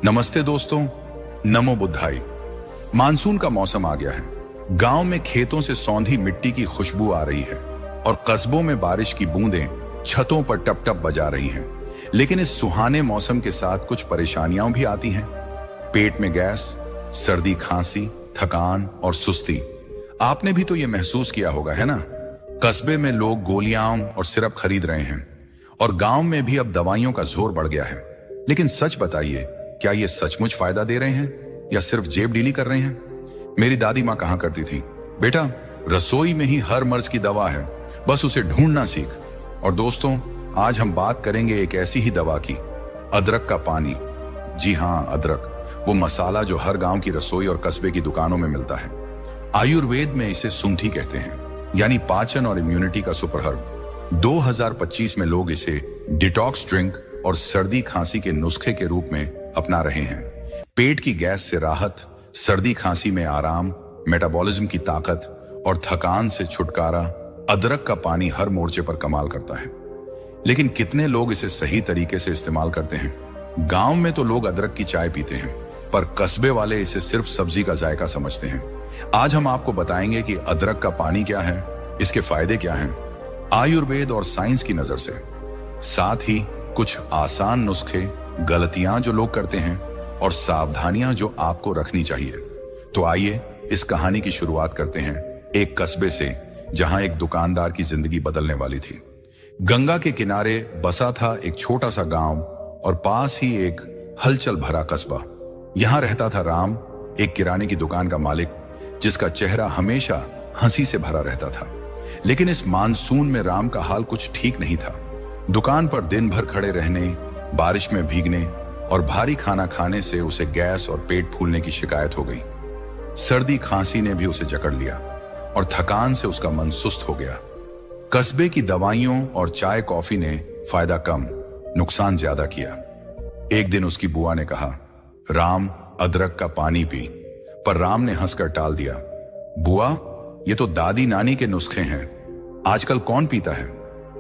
नमस्ते दोस्तों, नमो बुद्धाई। मानसून का मौसम आ गया है। गांव में खेतों से सौंधी मिट्टी की खुशबू आ रही है और कस्बों में बारिश की बूंदें छतों पर टप टप बजा रही हैं। लेकिन इस सुहाने मौसम के साथ कुछ परेशानियां भी आती हैं। पेट में गैस, सर्दी, खांसी, थकान और सुस्ती। आपने भी तो ये महसूस किया होगा, है ना? कस्बे में लोग गोलियां और सिरप खरीद रहे हैं और गांव में भी अब दवाइयों का जोर बढ़ गया है। लेकिन सच बताइए, क्या ये सचमुच फायदा दे रहे हैं या सिर्फ जेब डीली कर रहे हैं? मेरी दादी माँ कहा करती थी, बेटा रसोई में ही हर मर्ज की दवा है, बस उसे ढूंढना सीख। और दोस्तों, आज हम बात करेंगे एक ऐसी ही दवा की, अदरक का पानी। जी हाँ, अदरक, वो मसाला जो हर गांव की रसोई और कस्बे की दुकानों में मिलता है। आयुर्वेद में इसे सुंठी कहते हैं, यानी पाचन और इम्यूनिटी का सुपरहर्ब। 2025 में लोग इसे डिटॉक्स ड्रिंक और सर्दी खांसी के नुस्खे के रूप में अपना रहे हैं। पेट की गैस से राहत, सर्दी खांसी में आराम, मेटाबॉलिज्म की ताकत और थकान से छुटकारा, अदरक का पानी हर मोर्चे पर कमाल करता है। लेकिन कितने लोग इसे सही तरीके से इस्तेमाल करते हैं? गांव में तो लोग अदरक की चाय पीते हैं, पर कस्बे वाले इसे सिर्फ सब्जी का जायका समझते हैं। आज हम आपको बताएंगे कि अदरक का पानी क्या है, इसके फायदे क्या हैं, आयुर्वेद और साइंस की नजर से। साथ ही कुछ आसान नुस्खे, गलतियां जो लोग करते हैं और सावधानियां जो आपको रखनी चाहिए। तो आइए इस कहानी की शुरुआत करते हैं एक कस्बे से, जहां एक दुकानदार की जिंदगी बदलने वाली थी। गंगा के किनारे बसा था एक छोटा सा गांव और पास ही एक हलचल भरा कस्बा। यहां रहता था राम, एक किराने की दुकान का मालिक, जिसका चेहरा हमेशा हंसी से भरा रहता था। लेकिन इस मानसून में राम का हाल कुछ ठीक नहीं था। दुकान पर दिन भर खड़े रहने, बारिश में भीगने और भारी खाना खाने से उसे गैस और पेट फूलने की शिकायत हो गई। सर्दी खांसी ने भी उसे जकड़ लिया और थकान से उसका मन सुस्त हो गया। कस्बे की दवाइयों और चाय कॉफी ने फायदा कम, नुकसान ज्यादा किया। एक दिन उसकी बुआ ने कहा, राम अदरक का पानी पी। पर राम ने हंसकर टाल दिया, बुआ ये तो दादी नानी के नुस्खे हैं, आजकल कौन पीता है।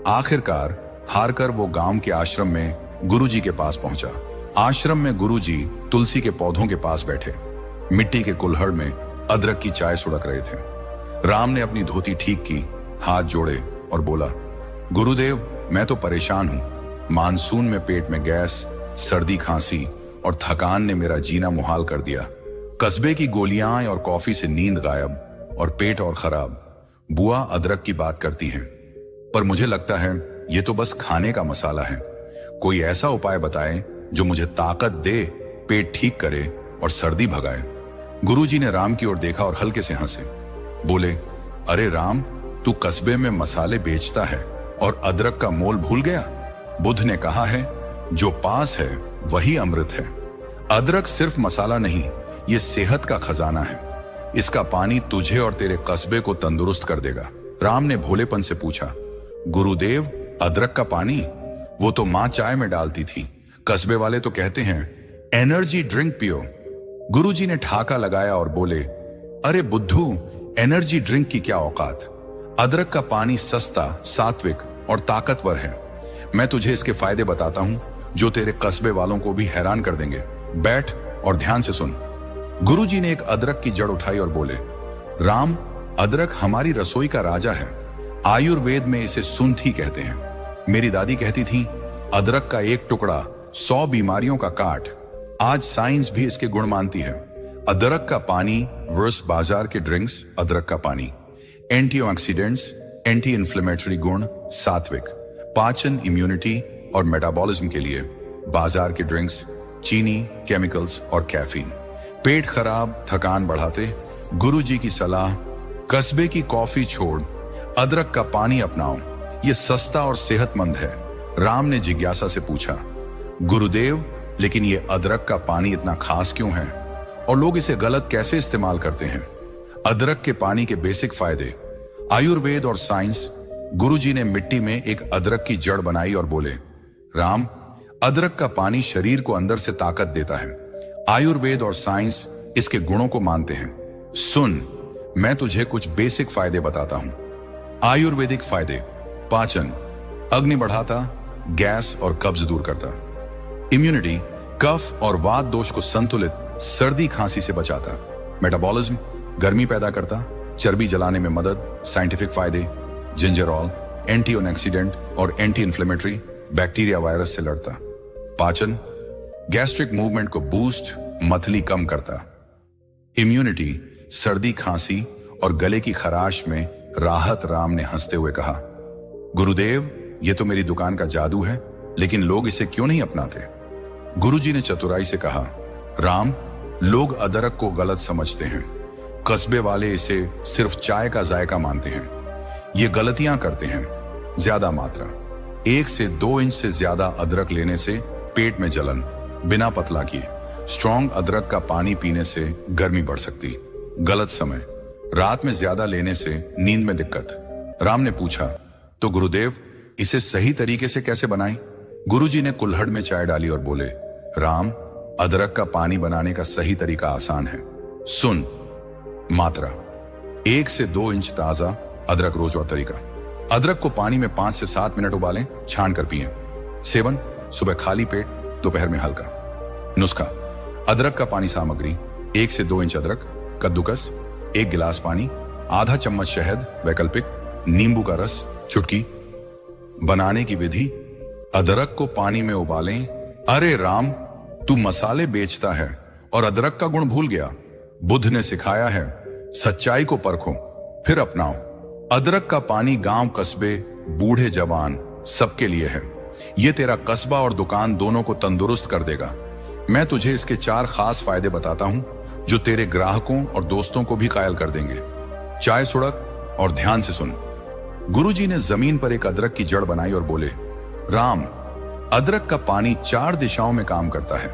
आखिरकार हारकर वो गांव के आश्रम में गुरुजी के पास पहुंचा। आश्रम में गुरुजी तुलसी के पौधों के पास बैठे, मिट्टी के कुल्हड़ में अदरक की चाय सुड़क रहे थे। राम ने अपनी धोती ठीक की, हाथ जोड़े और बोला, गुरुदेव मैं तो परेशान हूं। मानसून में पेट में गैस, सर्दी खांसी और थकान ने मेरा जीना मुहाल कर दिया। कस्बे की गोलियां और कॉफी से नींद गायब और पेट और खराब। बुआ अदरक की बात करती हैं, पर मुझे लगता है ये तो बस खाने का मसाला है। कोई ऐसा उपाय बताएं जो मुझे ताकत दे, पेट ठीक करे और सर्दी भगाए। गुरुजी ने राम की ओर देखा और हल्के से हंसे। बोले, अरे राम, तू कस्बे में मसाले बेचता है और अदरक का मोल भूल गया? बुद्ध ने कहा है, जो पास है वही अमृत है। अदरक सिर्फ मसाला नहीं, ये सेहत का खजाना है। इसका पानी तुझे और तेरे कस्बे को तंदुरुस्त कर देगा। राम ने भोलेपन से पूछा, गुरुदेव अदरक का पानी? वो तो मां चाय में डालती थी, कस्बे वाले तो कहते हैं एनर्जी ड्रिंक पियो। गुरुजी ने ठाका लगाया और बोले, अरे बुद्धू, एनर्जी ड्रिंक की क्या औकात। अदरक का पानी सस्ता, सात्विक और ताकतवर है। मैं तुझे इसके फायदे बताता हूं जो तेरे कस्बे वालों को भी हैरान कर देंगे। बैठ और ध्यान से सुन। गुरुजी ने एक अदरक की जड़ उठाई और बोले, राम अदरक हमारी रसोई का राजा है। आयुर्वेद में इसे सुंठी कहते हैं। मेरी दादी कहती थी, अदरक का एक टुकड़ा 100 बीमारियों का काट। आज साइंस भी इसके गुण मानती है। अदरक का पानी वर्स बाजार के ड्रिंक्स। अदरक का पानी एंटीऑक्सीडेंट्स, एंटी इंफ्लेमेटरी गुण, सात्विक, पाचन, इम्यूनिटी और मेटाबॉलिज्म के लिए। बाजार के ड्रिंक्स चीनी, केमिकल्स और कैफीन, पेट खराब, थकान बढ़ाते। गुरुजी की सलाह, कस्बे की कॉफी छोड़, अदरक का पानी अपनाओ, ये सस्ता और सेहतमंद है। राम ने जिज्ञासा से पूछा, गुरुदेव लेकिन ये अदरक का पानी इतना खास क्यों है और लोग इसे गलत कैसे इस्तेमाल करते हैं? अदरक के पानी के बेसिक फायदे, आयुर्वेद और साइंस। गुरुजी ने मिट्टी में एक अदरक की जड़ बनाई और बोले, राम अदरक का पानी शरीर को अंदर से ताकत देता है। आयुर्वेद और साइंस इसके गुणों को मानते हैं। सुन, मैं तुझे कुछ बेसिक फायदे बताता हूं। आयुर्वेदिक फायदे, पाचन, अग्नि बढ़ाता, गैस और कब्ज दूर करता। इम्यूनिटी, कफ और वात दोष को संतुलित, सर्दी खांसी से बचाता। मेटाबॉलिज्म, गर्मी पैदा करता, चर्बी जलाने में मदद, साइंटिफिक फायदे, जिंजरॉल एंटीऑक्सीडेंट और एंटी इंफ्लेमेटरी, बैक्टीरिया वायरस से लड़ता। पाचन, गैस्ट्रिक मूवमेंट को बूस्ट, मतली कम करता। इम्यूनिटी, सर्दी खांसी और गले की खराश में राहत। राम ने हंसते हुए कहा, गुरुदेव, ये तो मेरी दुकान का जादू है, लेकिन लोग इसे क्यों नहीं अपनाते? गुरुजी ने चतुराई से कहा, राम, लोग अदरक को गलत समझते हैं। कस्बे वाले इसे सिर्फ चाय का जायका मानते हैं। ये गलतियां करते हैं। ज्यादा मात्रा 1 से 2 इंच से ज्यादा अदरक लेने से पेट में जलन, बिना पतला किए। स्ट्रॉन्ग अदरक का पानी पीने से गर्मी बढ़ सकती। गलत समय, रात में ज्यादा लेने से नींद में दिक्कत। राम ने पूछा, तो गुरुदेव, इसे सही तरीके से कैसे बनाएं? गुरुजी ने कुल्हड़ में चाय डाली और बोले, राम, अदरक का पानी बनाने का सही तरीका आसान है। सुन। मात्रा 1 से 2 इंच ताजा अदरक रोज। और तरीका, अदरक को पानी में 5 से 7 मिनट उबालें, छान कर पिएं। सेवन, सुबह खाली पेट, दोपहर में हल्का। नुस्खा, अदरक का पानी। सामग्री, 1 से 2 इंच अदरक, कद्दूकस, 1 गिलास पानी, आधा चम्मच शहद, वैकल्पिक, नींबू का रस, चुटकी। बनाने की विधि, अदरक को पानी में उबालें। अरे राम, तू मसाले बेचता है और अदरक का गुण भूल गया। बुद्ध ने सिखाया है, सच्चाई को परखो फिर अपनाओ। अदरक का पानी गांव, कस्बे, बूढ़े जवान सबके लिए है। यह तेरा कस्बा और दुकान दोनों को तंदुरुस्त कर देगा। मैं तुझे इसके 4 खास फायदे बताता हूं, जो तेरे ग्राहकों और दोस्तों को भी कायल कर देंगे। चाय सुड़क और ध्यान से सुन। गुरुजी ने जमीन पर एक अदरक की जड़ बनाई और बोले, राम, अदरक का पानी 4 दिशाओं में काम करता है।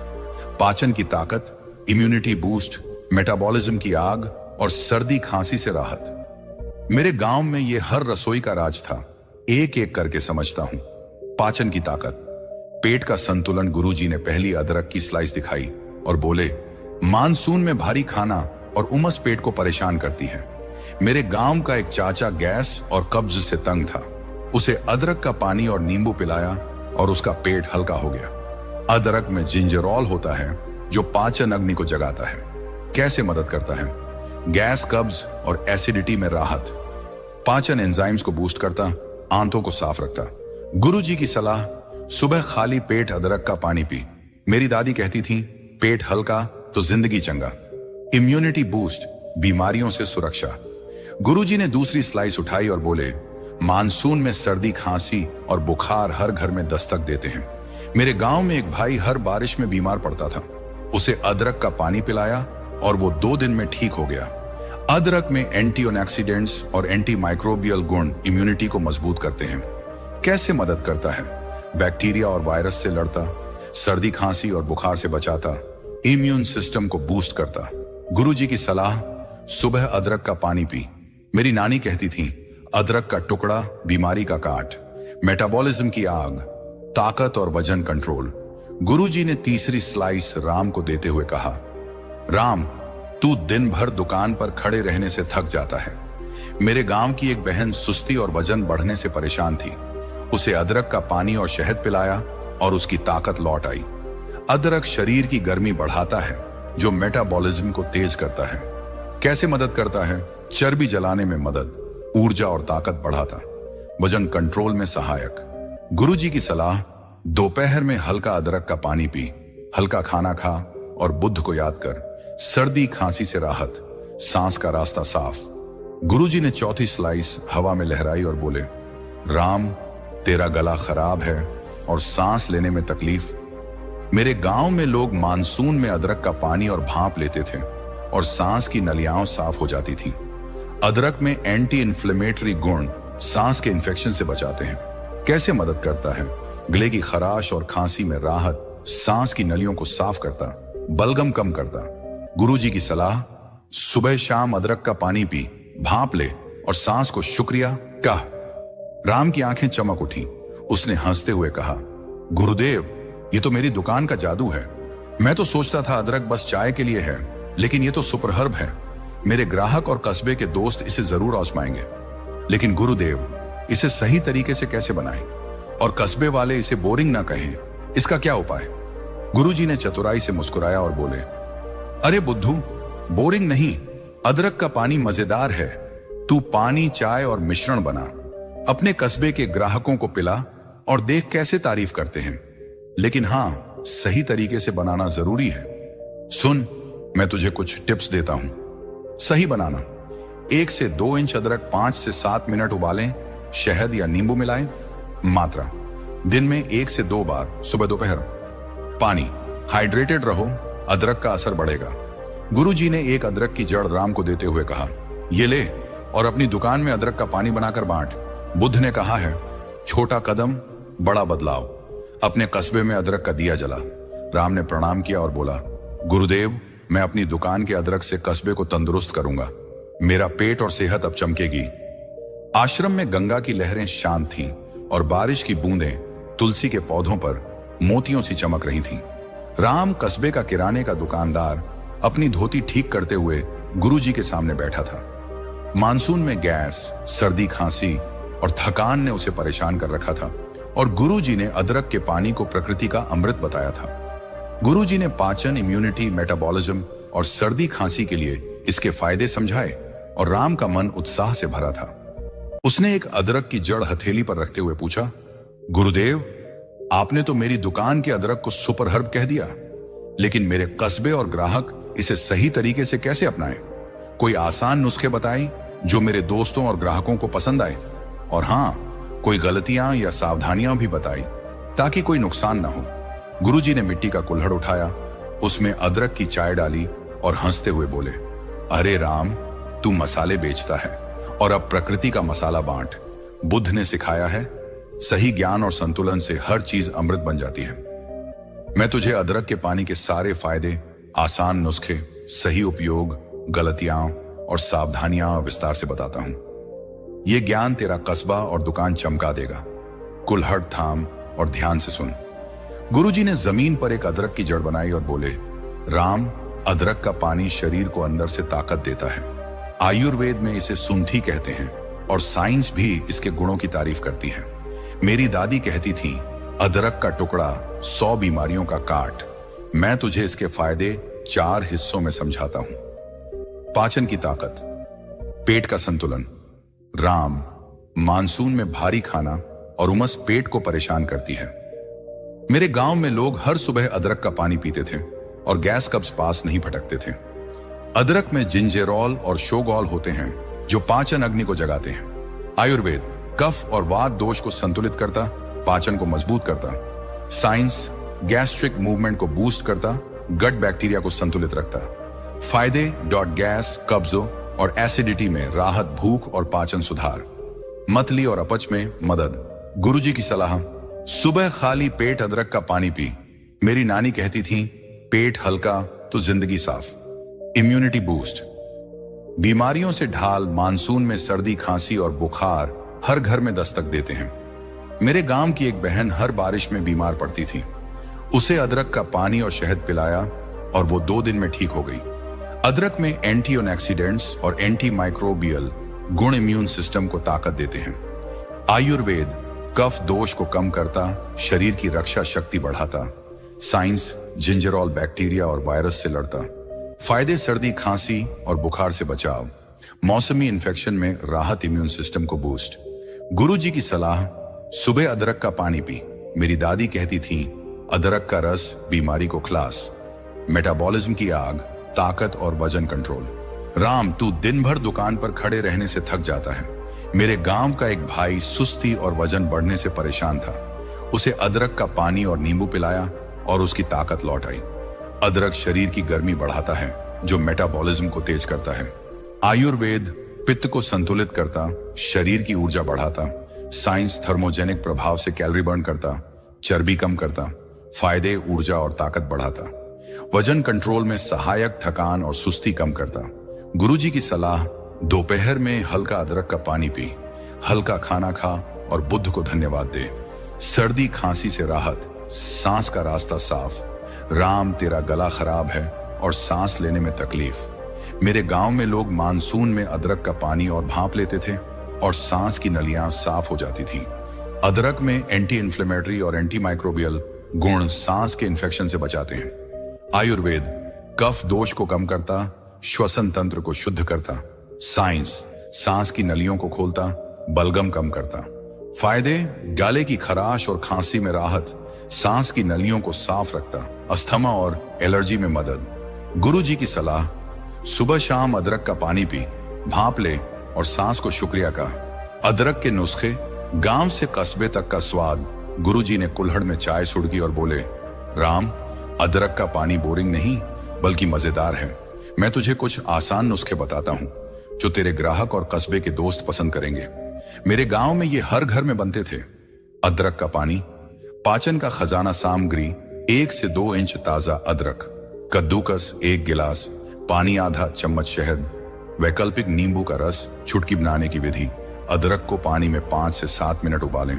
पाचन की ताकत, इम्यूनिटी बूस्ट, मेटाबॉलिज्म की आग और सर्दी खांसी से राहत। मेरे गांव में यह हर रसोई का राज था। एक एक करके समझता हूं। पाचन की ताकत, पेट का संतुलन। गुरुजी ने पहली अदरक की स्लाइस दिखाई और बोले, मानसून में भारी खाना और उमस पेट को परेशान करती है। मेरे गांव का एक चाचा गैस और कब्ज से तंग था। उसे अदरक का पानी और नींबू पिलाया और उसका पेट हल्का हो गया। अदरक में जिंजरॉल होता है, जो पाचन अग्नि को जगाता है। कैसे मदद करता है? गैस, कब्ज और एसिडिटी में राहत। पाचन एंजाइम्स को बूस्ट करता, आंतों को साफ रखता। गुरुजी की सलाह, सुबह खाली पेट अदरक का पानी पी। मेरी दादी कहती थी, पेट हल्का तो जिंदगी चंगा। इम्यूनिटी बूस्ट, बीमारियों से सुरक्षा। गुरुजी ने दूसरी स्लाइस उठाई और बोले, मानसून में सर्दी, खांसी और बुखार हर घर में दस्तक देते हैं। मेरे गांव में एक भाई हर बारिश में बीमार पड़ता था। उसे अदरक का पानी पिलाया और वो 2 दिन में ठीक हो गया। अदरक में एंटीऑक्सीडेंट्स और एंटी माइक्रोबियल गुण इम्यूनिटी को मजबूत करते हैं। कैसे मदद करता है? बैक्टीरिया और वायरस से लड़ता, सर्दी, खांसी और बुखार से बचाता, इम्यून सिस्टम को बूस्ट करता। गुरुजी की सलाह, सुबह अदरक का पानी पी। मेरी नानी कहती थी, अदरक का टुकड़ा बीमारी का काट। मेटाबॉलिज्म की आग, ताकत और वजन कंट्रोल। गुरुजी ने तीसरी स्लाइस राम को देते हुए कहा, राम, तू दिन भर दुकान पर खड़े रहने से थक जाता है। मेरे गांव की एक बहन सुस्ती और वजन बढ़ने से परेशान थी। उसे अदरक का पानी और शहद पिलाया और उसकी ताकत लौट आई। अदरक शरीर की गर्मी बढ़ाता है, जो मेटाबॉलिज्म को तेज करता है। कैसे मदद करता है? चर्बी जलाने में मदद, ऊर्जा और ताकत बढ़ाता, वजन कंट्रोल में सहायक। गुरुजी की सलाह, दोपहर में हल्का अदरक का पानी पी, हल्का खाना खा और बुद्ध को याद कर। सर्दी, खांसी से राहत, सांस का रास्ता साफ। गुरुजी ने चौथी स्लाइस हवा में लहराई और बोले, राम, तेरा गला खराब है और सांस लेने में तकलीफ। मेरे गांव में लोग मानसून में अदरक का पानी और भाप लेते थे और सांस की नलियां साफ हो जाती थी। अदरक में एंटी इंफ्लेमेटरी गुण सांस के इन्फेक्शन से बचाते हैं। कैसे मदद करता है? गले की खराश और खांसी में राहत, सांस की नलियों को साफ करता, बलगम कम करता। गुरुजी की सलाह, सुबह शाम अदरक का पानी पी, भाप ले और सांस को शुक्रिया कह। राम की आंखें चमक उठी। उसने हंसते हुए कहा, गुरुदेव, ये तो मेरी दुकान का जादू है। मैं तो सोचता था अदरक बस चाय के लिए है, लेकिन ये तो सुपर हर्ब है। मेरे ग्राहक और कस्बे के दोस्त इसे जरूर आजमाएंगे। लेकिन गुरुदेव, इसे सही तरीके से कैसे बनाएं और कस्बे वाले इसे बोरिंग ना कहें, इसका क्या उपाय? गुरुजी ने चतुराई से मुस्कुराया और बोले, अरे बुद्धू, बोरिंग नहीं, अदरक का पानी मजेदार है। तू पानी, चाय और मिश्रण बना, अपने कस्बे के ग्राहकों को पिला और देख कैसे तारीफ करते हैं। लेकिन हां, सही तरीके से बनाना जरूरी है। सुन, मैं तुझे कुछ टिप्स देता हूं। सही बनाना: 1 से 2 इंच अदरक 5 से 7 मिनट उबालें, शहद या नींबू मिलाएं। मात्रा: दिन में 1 से 2 बार, सुबह दोपहर। पानी: हाइड्रेटेड रहो, अदरक का असर बढ़ेगा। गुरुजी ने एक अदरक की जड़ राम को देते हुए कहा, ये ले और अपनी दुकान में अदरक का पानी बनाकर बांट। बुद्ध ने कहा है, छोटा कदम बड़ा बदलाव। अपने कस्बे में अदरक का दिया जला। राम ने प्रणाम किया और बोला, गुरुदेव, मैं अपनी दुकान के अदरक से कस्बे को तंदुरुस्त करूंगा। मेरा पेट और सेहत अब चमकेगी। आश्रम में गंगा की लहरें शांत थीं और बारिश की बूंदें तुलसी के पौधों पर मोतियों सी चमक रही थीं। राम, कस्बे का किराने का दुकानदार, अपनी धोती ठीक करते हुए गुरुजी के सामने बैठा था। मानसून में गैस, सर्दी, खांसी और थकान ने उसे परेशान कर रखा था और गुरुजी ने अदरक के पानी को प्रकृति का अमृत बताया था। गुरुजी ने पाचन, इम्यूनिटी, मेटाबॉलिज्म और सर्दी खांसी के लिए इसके फायदे समझाए और राम का मन उत्साह से भरा था। उसने एक अदरक की जड़ हथेली पर रखते हुए पूछा, गुरुदेव, आपने तो मेरी दुकान के अदरक को सुपर हर्ब कह दिया, लेकिन मेरे कस्बे और ग्राहक इसे सही तरीके से कैसे अपनाएं? कोई आसान नुस्खे बताएं जो मेरे दोस्तों और ग्राहकों को पसंद आए। और हां, कोई गलतियां या सावधानियां भी बताई ताकि कोई नुकसान ना हो। गुरुजी ने मिट्टी का कुल्हड़ उठाया, उसमें अदरक की चाय डाली और हंसते हुए बोले, अरे राम, तू मसाले बेचता है और अब प्रकृति का मसाला बांट। बुद्ध ने सिखाया है, सही ज्ञान और संतुलन से हर चीज अमृत बन जाती है। मैं तुझे अदरक के पानी के सारे फायदे, आसान नुस्खे, सही उपयोग, गलतियां और सावधानियां विस्तार से बताता हूं। यह ज्ञान तेरा कस्बा और दुकान चमका देगा। कुल्हड़ थाम और ध्यान से सुन। गुरुजी ने जमीन पर एक अदरक की जड़ बनाई और बोले, राम, अदरक का पानी शरीर को अंदर से ताकत देता है। आयुर्वेद में इसे सुंठी कहते हैं और साइंस भी इसके गुणों की तारीफ करती है। मेरी दादी कहती थी, अदरक का टुकड़ा 100 बीमारियों का काट। मैं तुझे इसके फायदे 4 हिस्सों में समझाता हूं। पाचन की ताकत, पेट का संतुलन। राम, मानसून में भारी खाना और उमस पेट को परेशान करती है। मेरे गांव में लोग हर सुबह अदरक का पानी पीते थे और गैस कब्ज पास नहीं भटकते थे। अदरक में जिंजेरोल और शोगॉल होते हैं जो पाचन अग्नि को जगाते हैं। आयुर्वेद कफ और वात दोष को संतुलित करता, पाचन को मजबूत करता। साइंस गैस्ट्रिक मूवमेंट को बूस्ट करता, गट बैक्टीरिया को संतुलित रखता। फायदे: गैस, कब्जों और एसिडिटी में राहत, भूख और पाचन सुधार। मतली और अपच में मदद। गुरुजी की सलाह, सुबह खाली पेट अदरक का पानी पी। मेरी नानी कहती थी, पेट हल्का तो जिंदगी साफ। इम्यूनिटी बूस्ट, बीमारियों से ढाल। मानसून में सर्दी, खांसी और बुखार हर घर में दस्तक देते हैं। मेरे गांव की एक बहन हर बारिश में बीमार पड़ती थी। उसे अदरक का पानी और शहद पिलाया और वो 2 दिन में ठीक हो गई। अदरक में एंटीऑक्सीडेंट्स और एंटी माइक्रोबियल गुण इम्यून सिस्टम को ताकत देते हैं। आयुर्वेद कफ दोष को कम करता, शरीर की रक्षा शक्ति बढ़ाता। साइंस जिंजरोल बैक्टीरिया और वायरस से लड़ता। फायदे: सर्दी, खांसी और बुखार से बचाव। मौसमी इन्फेक्शन में राहत, इम्यून सिस्टम को बूस्ट। गुरुजी की सलाह, सुबह अदरक का पानी पी। मेरी दादी कहती थी, अदरक का रस बीमारी को खलास। मेटाबॉलिज्म की आग, ताकत और वजन कंट्रोल। राम, तू दिन भर दुकान पर खड़े रहने से थक जाता है। मेरे गांव का एक भाई सुस्ती और वजन बढ़ने से परेशान था। उसे अदरक का पानी और नींबू पिलाया और उसकी ताकत लौट आई। अदरक शरीर की गर्मी बढ़ाता है जो मेटाबॉलिज्म को तेज करता है। आयुर्वेद पित्त को संतुलित करता, शरीर की ऊर्जा बढ़ाता। साइंस थर्मोजेनिक प्रभाव से कैलोरी बर्न करता, चर्बी कम करता। फायदे: ऊर्जा और ताकत बढ़ाता। वजन कंट्रोल में सहायक, थकान और सुस्ती कम करता। गुरुजी की सलाह, दोपहर में हल्का अदरक का पानी पी, हल्का खाना खा और बुद्ध को धन्यवाद दे। सर्दी, खांसी से राहत, सांस का रास्ता साफ। राम, तेरा गला खराब है और सांस लेने में तकलीफ। मेरे गांव में लोग मानसून में अदरक का पानी और भाप लेते थे और सांस की नलियां साफ हो जाती थीं। अदरक में एंटी इन्फ्लेमेटरी और एंटी माइक्रोबियल गुण सांस के इन्फेक्शन से बचाते हैं। आयुर्वेद कफ दोष को कम करता, श्वसन तंत्र को शुद्ध करता। साइंस सांस की नलियों को खोलता, बलगम कम करता। फायदे गले की खराश और खांसी में राहत, सांस की नलियों को साफ रखता, अस्थमा और एलर्जी में मदद। गुरु जी की सलाह, सुबह शाम अदरक का पानी पी, भाप ले और सांस को शुक्रिया का। अदरक के नुस्खे, गांव से कस्बे तक का स्वाद। गुरु जी ने कुल्हड़ में चाय सुड़की और बोले, राम, अदरक का पानी बोरिंग नहीं बल्कि मजेदार है। मैं तुझे कुछ आसान नुस्खे बताता हूं जो तेरे ग्राहक और कस्बे के दोस्त पसंद करेंगे। मेरे गांव में ये हर घर में बनते थे। अदरक का पानी, पाचन का खजाना सामग्री 1 से 2 इंच ताजा अदरक, कद्दूकस 1 गिलास, पानी आधा चम्मच शहद, वैकल्पिक नींबू का रस, चुटकी बनाने की विधि। अदरक को पानी में 5 से 7 मिनट उबालें,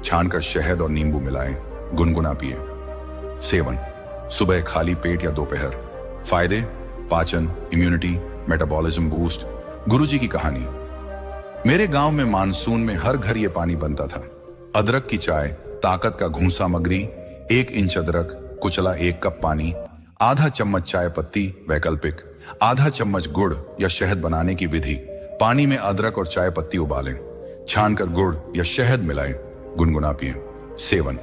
छानकर शहद और नींबू मिलाएं, गुनगुना पिए। सेवन सुबह खाली पेट या दोपहर। फायदे पाचन, इम्यूनिटी, मेटाबॉलिज्म बूस्ट। गुरुजी की कहानी, मेरे गांव में मानसून में हर घर ये पानी बनता था। अदरक की चाय, ताकत का घूं सामग्री, 1 इंच अदरक, कुचला 1 कप पानी, आधा चम्मच चाय पत्ती, वैकल्पिक, आधा चम्मच गुड़ या शहद बनाने की विधि। पानी में अदरक और चाय पत्ती उबालें, छानकर गुड़ या शहद मिलाएं, गुनगुना पिए। सेवन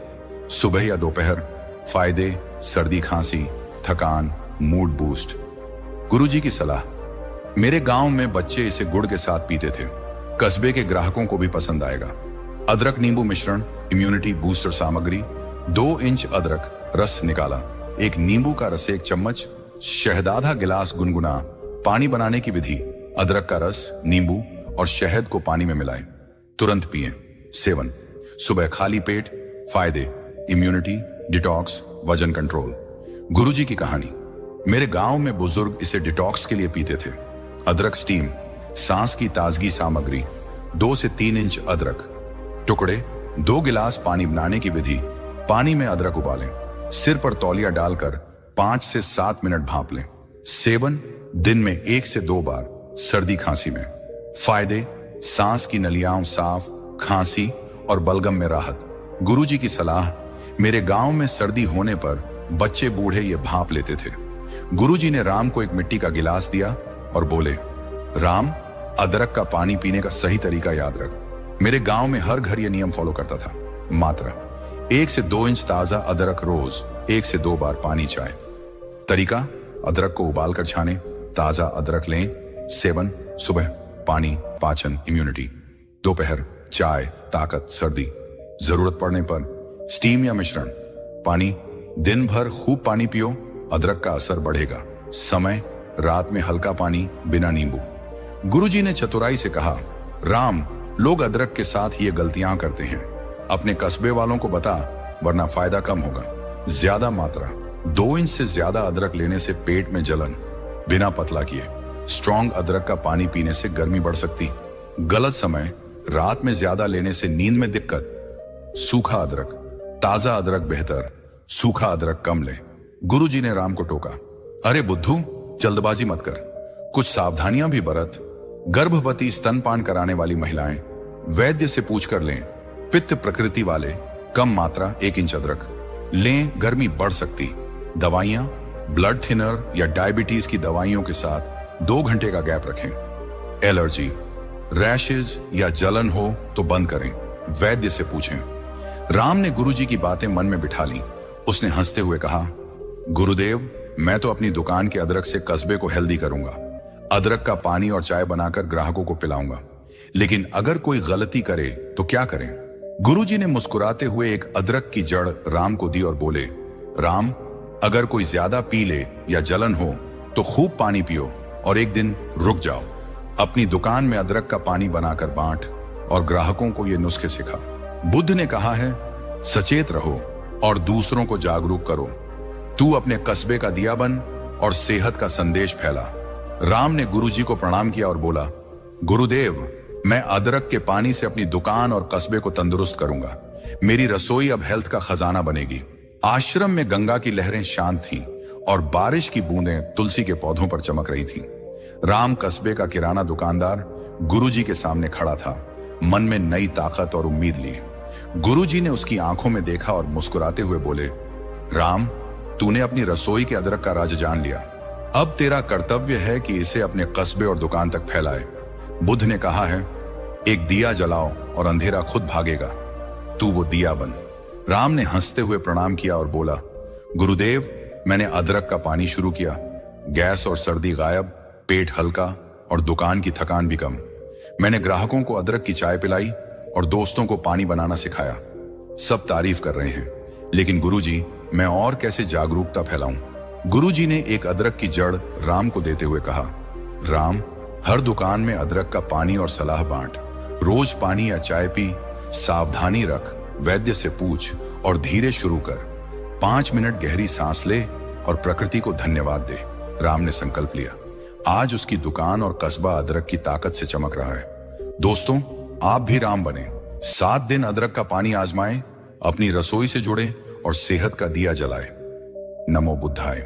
सुबह या दोपहर। फायदे सर्दी खांसी, थकान, मूड बूस्ट। गुरुजी की सलाह, मेरे गांव में बच्चे इसे गुड़ के साथ पीते थे। कस्बे के ग्राहकों को भी पसंद आएगा। अदरक नींबू मिश्रण, इम्यूनिटी बूस्टर सामग्री। 2 इंच अदरक रस निकाला, 1 नींबू का रस 1 चम्मच, शहद आधा गिलास, गुनगुना। पानी बनाने की विधि, अदरक का रस, नींबू और शहद को पानी में मिलाएं, तुरंत पिएं। सेवन सुबह खाली पेट। फायदे इम्यूनिटी, डिटॉक्स, वजन कंट्रोल। गुरुजी की कहानी, मेरे गांव में बुजुर्ग इसे डिटॉक्स के लिए पीते थे। अदरक स्टीम, सांस की ताजगी सामग्री। 2 से 3 इंच अदरक, टुकड़े, 2 गिलास पानी बनाने की विधि। पानी में अदरक उबालें, सिर पर तौलिया डालकर 5 से 7 मिनट भाप लें। सेवन दिन में 1 से 2 बार, सर्दी खांसी में। फायदे सांस की नलियां साफ, खांसी और बलगम में राहत। गुरुजी की सलाह, मेरे गांव में सर्दी होने पर बच्चे बूढ़े ये भाप लेते थे। गुरुजी ने राम को एक मिट्टी का गिलास दिया और बोले, राम, अदरक का पानी पीने का सही तरीका याद रख। मेरे गांव में हर घर ये नियम फॉलो करता था। मात्रा 1 से 2 इंच ताजा अदरक रोज, 1 से 2 बार पानी चाय। तरीका, अदरक को उबालकर छाने, ताजा अदरक लें। सेवन सुबह पानी, पाचन, इम्यूनिटी। दोपहर चाय, ताकत, सर्दी। जरूरत पड़ने पर स्टीम या मिश्रण। पानी, दिन भर खूब पानी पियो, अदरक का असर बढ़ेगा। समय, रात में हल्का पानी बिना नींबू। गुरुजी ने चतुराई से कहा, राम, लोग अदरक के साथ ये गलतियां करते हैं। अपने कस्बे वालों को बता, वरना फायदा कम होगा। ज्यादा मात्रा, 2 इंच से ज्यादा अदरक लेने से पेट में जलन, बिना पतला किए। स्ट्रॉन्ग अदरक का पानी पीने से गर्मी बढ़ सकती। गलत समय, रात में ज्यादा लेने से नींद में दिक्कत। सूखा अदरक, ताजा अदरक बेहतर, सूखा अदरक कम ले। गुरुजी ने राम को टोका, अरे बुद्धू, जल्दबाजी मत कर, कुछ सावधानियां भी बरत। गर्भवती, स्तनपान कराने वाली महिलाएं वैद्य से पूछकर लें। पित्त प्रकृति वाले कम मात्रा 1 इंच अदरक लें, गर्मी बढ़ सकती। दवाइयां, ब्लड थिनर या डायबिटीज की दवाइयों के साथ 2 घंटे का गैप रखें। एलर्जी, रैशेज या जलन हो तो बंद करें, वैद्य से पूछें। राम ने गुरुजी की बातें मन में बिठा ली। उसने हंसते हुए कहा, गुरुदेव, मैं तो अपनी दुकान के अदरक से कस्बे को हेल्दी करूंगा। अदरक का पानी और चाय बनाकर ग्राहकों को पिलाऊंगा। लेकिन अगर कोई गलती करे तो क्या करें? गुरुजी ने मुस्कुराते हुए एक अदरक की जड़ राम को दी और बोले, राम, अगर कोई ज्यादा पी ले या जलन हो तो खूब पानी पियो और एक दिन रुक जाओ। अपनी दुकान में अदरक का पानी बनाकर बांट और ग्राहकों को ये नुस्खे सिखा। बुद्ध ने कहा है, सचेत रहो और दूसरों को जागरूक करो। तू अपने कस्बे का दिया बन और सेहत का संदेश फैला। राम ने गुरुजी को प्रणाम किया और बोला, गुरुदेव, मैं अदरक के पानी से अपनी दुकान और कस्बे को तंदुरुस्त करूंगा। मेरी रसोई अब हेल्थ का खजाना बनेगी। आश्रम में गंगा की लहरें शांत थीं और बारिश की बूंदें तुलसी के पौधों पर चमक रही थीं। राम कस्बे का किराना दुकानदार गुरुजी के सामने खड़ा था, मन में नई ताकत और उम्मीद लिए। गुरुजी ने उसकी आंखों में देखा और मुस्कुराते हुए बोले, राम, तूने अपनी रसोई के अदरक का राज जान लिया। अब तेरा कर्तव्य है कि इसे अपने कस्बे और दुकान तक फैलाए। बुद्ध ने कहा है, एक दिया जलाओ और अंधेरा खुद भागेगा। तू वो दिया बन। राम ने हंसते हुए प्रणाम किया और बोला, गुरुदेव, मैंने अदरक का पानी शुरू किया। गैस और सर्दी गायब, पेट हल्का और दुकान की थकान भी कम। मैंने ग्राहकों को अदरक की चाय पिलाई और दोस्तों को पानी बनाना सिखाया। सब तारीफ कर रहे हैं, लेकिन गुरुजी, मैं और कैसे जागरूकता फैलाऊं? गुरुजी ने एक अदरक की जड़ राम को देते हुए कहा, राम, हर दुकान में अदरक का पानी और सलाह बांट। रोज पानी या चाय पी, सावधानी रख, वैद्य से पूछ और धीरे शुरू कर। 5 मिनट गहरी सांस ले और प्रकृति को धन्यवाद दे। राम ने संकल्प लिया। आज उसकी दुकान और कस्बा अदरक की ताकत से चमक रहा है। दोस्तों, आप भी राम बने। 7 दिन अदरक का पानी आजमाएं, अपनी रसोई से जुड़े और सेहत का दिया जलाएं। नमो बुद्धाय।